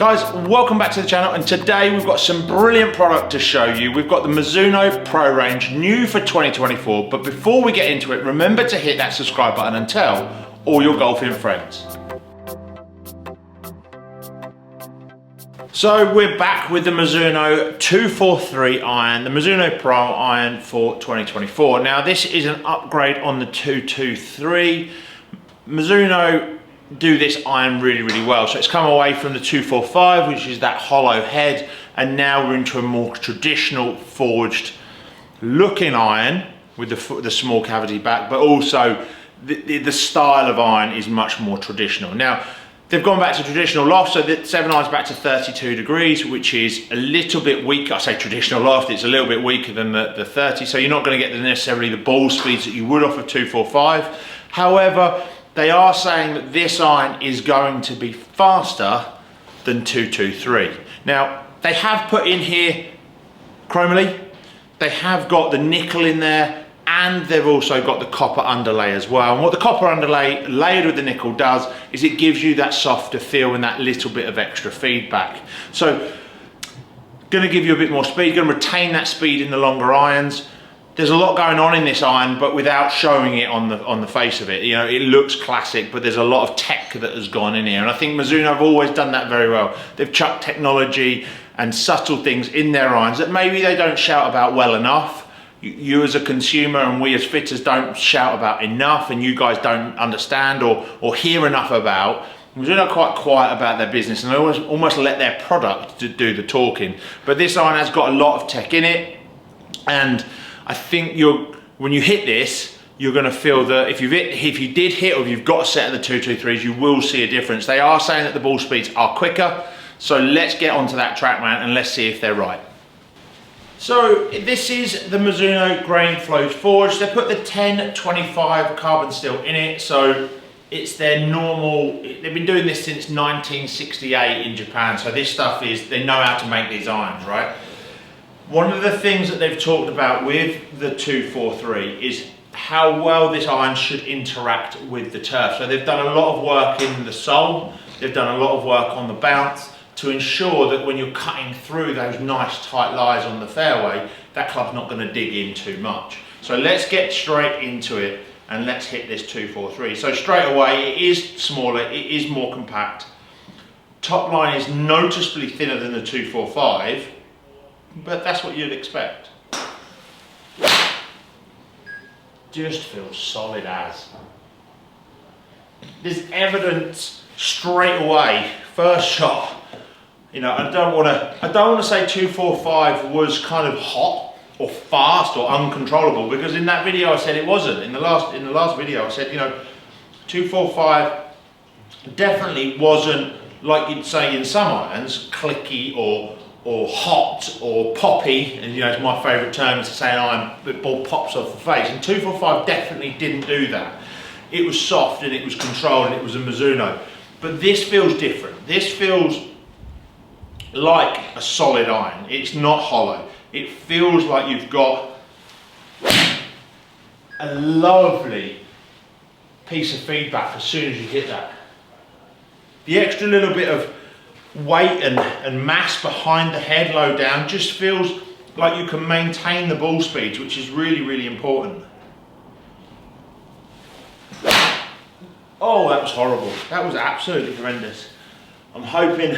Guys, welcome back to the channel, and today we've got some brilliant product to show you. We've got the Mizuno Pro range, new for 2024, but before we get into it, remember to hit that subscribe button and tell all your golfing friends. So we're back with the Mizuno 243 iron, the Mizuno Pro iron for 2024. Now this is an upgrade on the 223. Mizuno do this iron really well, so it's come away from the 245, which is that hollow head, and now we're into a more traditional forged looking iron with the small cavity back, but also the style of iron is much more traditional. Now they've gone back to traditional loft, so the 7 iron's back to 32 degrees, which is a little bit weak. I say traditional loft, it's a little bit weaker than the 30, so you're not going to get necessarily the ball speeds that you would off of 245. However, they are saying that this iron is going to be faster than 223. Now, they have put in here chromoly, they have got the nickel in there, and they've also got the copper underlay as well. And what the copper underlay layered with the nickel does is it gives you that softer feel and that little bit of extra feedback. So, gonna give you a bit more speed, gonna retain that speed in the longer irons. There's a lot going on in this iron, but without showing it on the face of it. You know, it looks classic, but there's a lot of tech that has gone in here. And I think Mizuno have always done that very well. They've chucked technology and subtle things in their irons that maybe they don't shout about well enough. You as a consumer and we as fitters don't shout about enough, and you guys don't understand or hear enough about. Mizuno are quite quiet about their business, and they almost let their product do the talking. But this iron has got a lot of tech in it, and I think when you hit this, you're going to feel that if you did hit, or if you've got a set of the 223s, you will see a difference. They are saying that the ball speeds are quicker, so let's get onto that Trackman and let's see if they're right. So this is the Mizuno Grain Flows Forged. They put the 1025 carbon steel in it, so it's their normal. They've been doing this since 1968 in Japan, so this stuff is, they know how to make these irons, right? One of the things that they've talked about with the 243 is how well this iron should interact with the turf. So they've done a lot of work in the sole, they've done a lot of work on the bounce to ensure that when you're cutting through those nice tight lies on the fairway, that club's not going to dig in too much. So let's get straight into it and let's hit this 243. So straight away, it is smaller, it is more compact. Top line is noticeably thinner than the 245. But that's what you'd expect. Just feels solid as. There's evidence straight away, first shot. You know, I don't want to say 245 was kind of hot or fast or uncontrollable, because in that video I said it wasn't. In the last video I said, you know, 245 definitely wasn't, like you'd say in some irons, clicky or hot or poppy, and you know, it's my favourite term to say an iron, the ball pops off the face, and 245 definitely didn't do that. It was soft and it was controlled and it was a Mizuno. But this feels different. This feels like a solid iron. It's not hollow. It feels like you've got a lovely piece of feedback as soon as you hit that. The extra little bit of weight and mass behind the head low down just feels like you can maintain the ball speeds, which is really important. Oh, that was horrible. That was absolutely horrendous. I'm hoping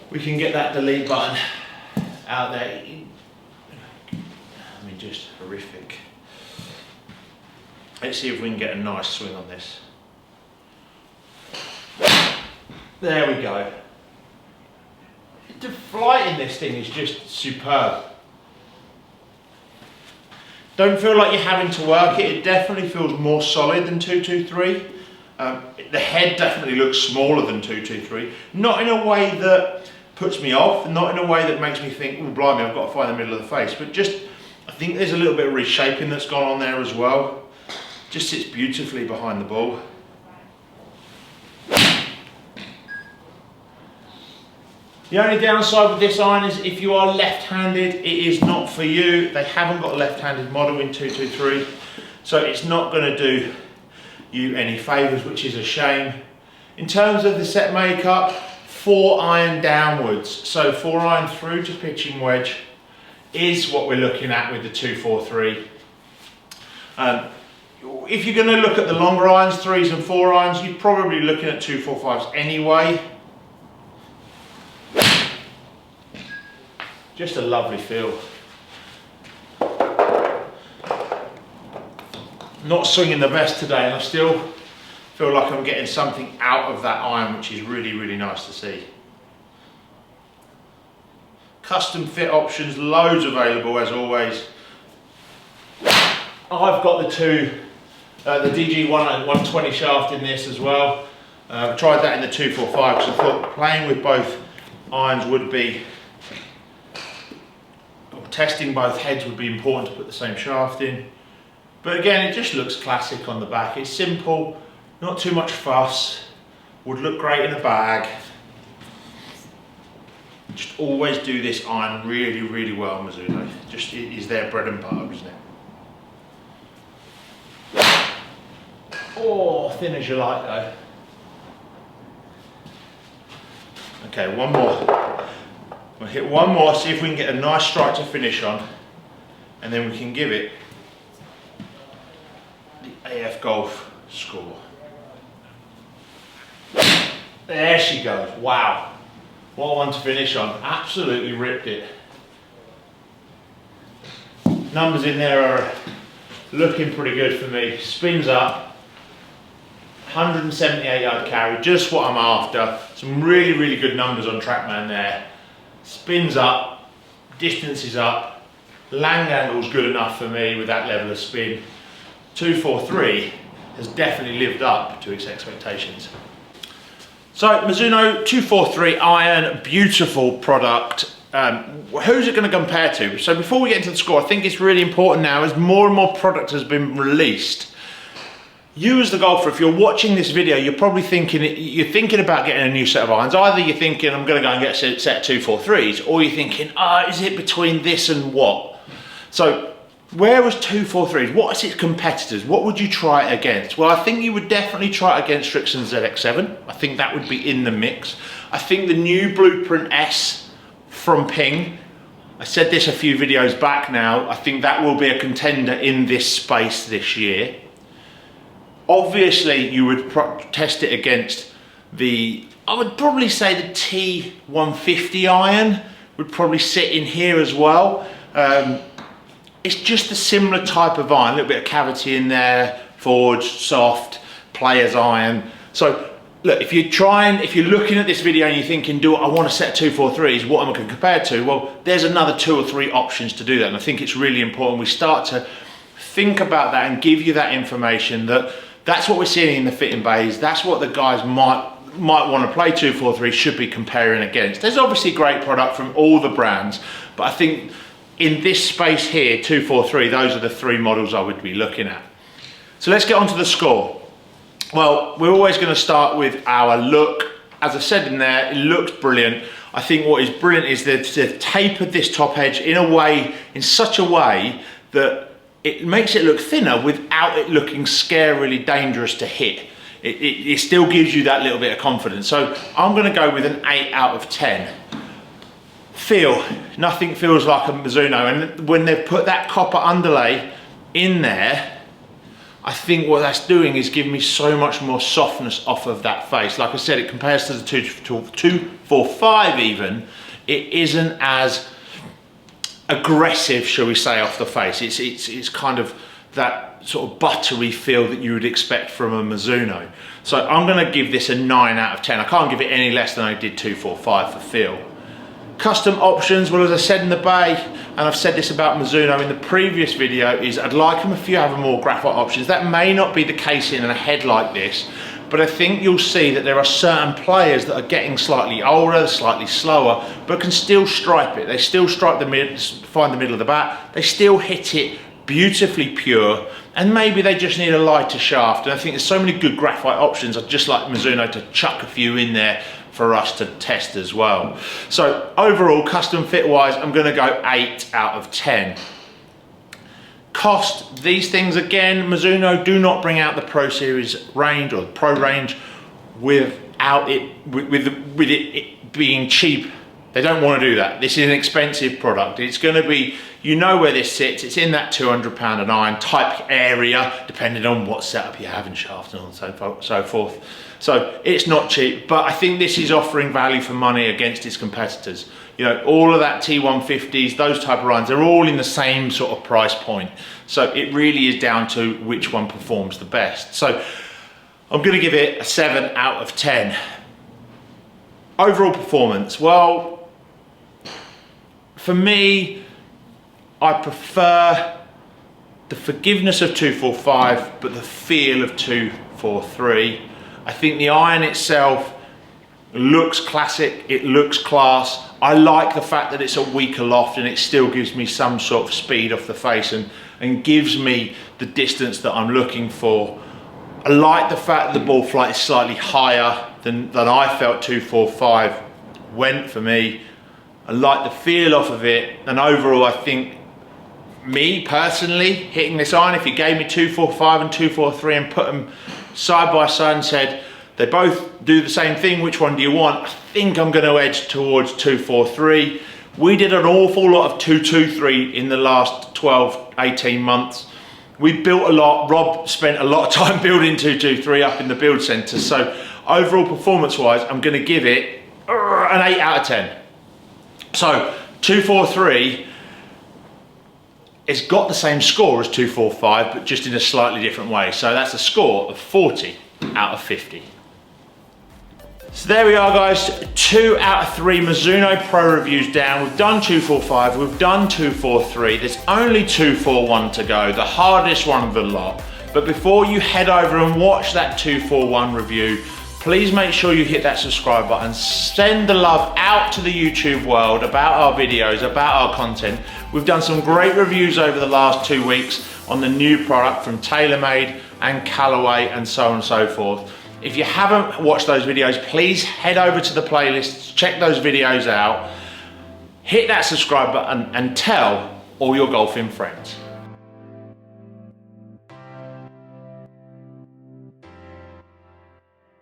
we can get that delete button out there. I mean, just horrific. Let's see if we can get a nice swing on this. There we go. The flight in this thing is just superb. Don't feel like you're having to work it. It definitely feels more solid than 223. The head definitely looks smaller than 223. Not in a way that puts me off, not in a way that makes me think, oh blimey, I've got to find the middle of the face, but just, I think there's a little bit of reshaping that's gone on there as well. Just sits beautifully behind the ball. The only downside with this iron is if you are left-handed, it is not for you. They haven't got a left-handed model in 223, so it's not going to do you any favours, which is a shame. In terms of the set makeup, 4 iron downwards. So 4 iron through to pitching wedge is what we're looking at with the 243. If you're going to look at the longer irons, 3s and 4 irons, you're probably looking at 245s anyway. Just a lovely feel. Not swinging the best today, and I still feel like I'm getting something out of that iron, which is really, really nice to see. Custom fit options, loads available as always. I've got the DG 120 shaft in this as well. I've tried that in the 245 because I thought playing with both irons would be, or testing both heads would be important to put the same shaft in. But again, it just looks classic on the back. It's simple, not too much fuss, would look great in a bag. Just always do this iron really, really well, Mizuno. Just, it is their bread and butter, isn't it? Oh, thin as you like though. Okay, one more. We'll hit one more, see if we can get a nice strike to finish on, and then we can give it the AF Golf score. There she goes, wow. What a one to finish on, absolutely ripped it. Numbers in there are looking pretty good for me. Spins up. 178 yard carry, just what I'm after. Some really, really good numbers on Trackman there. Spins up, distance is up, land angle's good enough for me with that level of spin. 243 has definitely lived up to its expectations. So Mizuno 243 iron, beautiful product. Who's it going to compare to? So before we get into the score, I think it's really important now as more and more product has been released. You as the golfer, if you're watching this video, you're probably thinking about getting a new set of irons. Either you're thinking, I'm going to go and get a set of 243s, or you're thinking, is it between this and what? So where was 243s? What is its competitors? What would you try it against? Well, I think you would definitely try it against Strixon's ZX7. I think that would be in the mix. I think the new Blueprint S from Ping, I said this a few videos back now, I think that will be a contender in this space this year. Obviously, you would test it against I would probably say the T150 iron would probably sit in here as well. It's just a similar type of iron, a little bit of cavity in there, forged, soft, player's iron. So look, if you're looking at this video and you're thinking, I want a set of 243s, what am I going to compare to? Well, there's another 2 or 3 options to do that, and I think it's really important we start to think about that and give you that information that's what we're seeing in the fitting bays. That's what the guys might want to play 243 should be comparing against. There's obviously great product from all the brands, but I think in this space here, 243, those are the 3 models I would be looking at. So let's get on to the score. Well, we're always going to start with our look. As I said in there, it looks brilliant. I think what is brilliant is that they've tapered this top edge in such a way that it makes it look thinner without it looking scarily dangerous to hit. It still gives you that little bit of confidence. So I'm going to go with an 8 out of 10. Feel, nothing feels like a Mizuno, and when they've put that copper underlay in there, I think what that's doing is giving me so much more softness off of that face. Like I said, it compares to the 245 even. It isn't as aggressive, shall we say, off the face. It's kind of that sort of buttery feel that you would expect from a Mizuno. So I'm going to give this a 9 out of 10. I can't give it any less than I did 245 for feel. Custom options, well, as I said in the bay, and I've said this about Mizuno in the previous video, is I'd like them if you have more graphite options. That may not be the case in a head like this, but I think you'll see that there are certain players that are getting slightly older, slightly slower, but can still stripe it. They still stripe the mid, find the middle of the bat. They still hit it beautifully pure, and maybe they just need a lighter shaft. And I think there's so many good graphite options. I'd just like Mizuno to chuck a few in there for us to test as well. So overall, custom fit wise, I'm going to go 8 out of 10. Cost, these things again, Mizuno do not bring out the Pro Series range or the Pro range without without it, with it being cheap. They don't want to do that. This is an expensive product. It's going to be, you know where this sits. It's in that £200 an iron type area, depending on what setup you have and shaft and so forth. So it's not cheap, but I think this is offering value for money against its competitors. You know, all of that T150s, those type of irons, they're all in the same sort of price point. So it really is down to which one performs the best. So I'm going to give it a 7 out of 10. Overall performance, well, for me, I prefer the forgiveness of 245, but the feel of 243. I think the iron itself looks classic, it looks class. I like the fact that it's a weaker loft and it still gives me some sort of speed off the face and gives me the distance that I'm looking for. I like the fact that the ball flight is slightly higher than I felt 245 went for me. I like the feel off of it, and overall I think, me personally, hitting this iron, if you gave me 245 and 243 and put them side by side and said, they both do the same thing, which one do you want? I think I'm going to edge towards 243. We did an awful lot of 223 in the last 12, 18 months. We built a lot. Rob spent a lot of time building 223 up in the build centre. So overall performance wise, I'm going to give it an 8 out of 10. So 243 it's got the same score as 245, but just in a slightly different way. So that's a score of 40 out of 50. So there we are, guys, 2 out of 3 Mizuno Pro reviews down. We've done 245, we've done 243. There's only 241 to go, the hardest one of the lot. But before you head over and watch that 241 review, please make sure you hit that subscribe button. Send the love out to the YouTube world about our videos, about our content. We've done some great reviews over the last 2 weeks on the new product from TaylorMade and Callaway and so on and so forth. If you haven't watched those videos, please head over to the playlists, check those videos out, hit that subscribe button and tell all your golfing friends.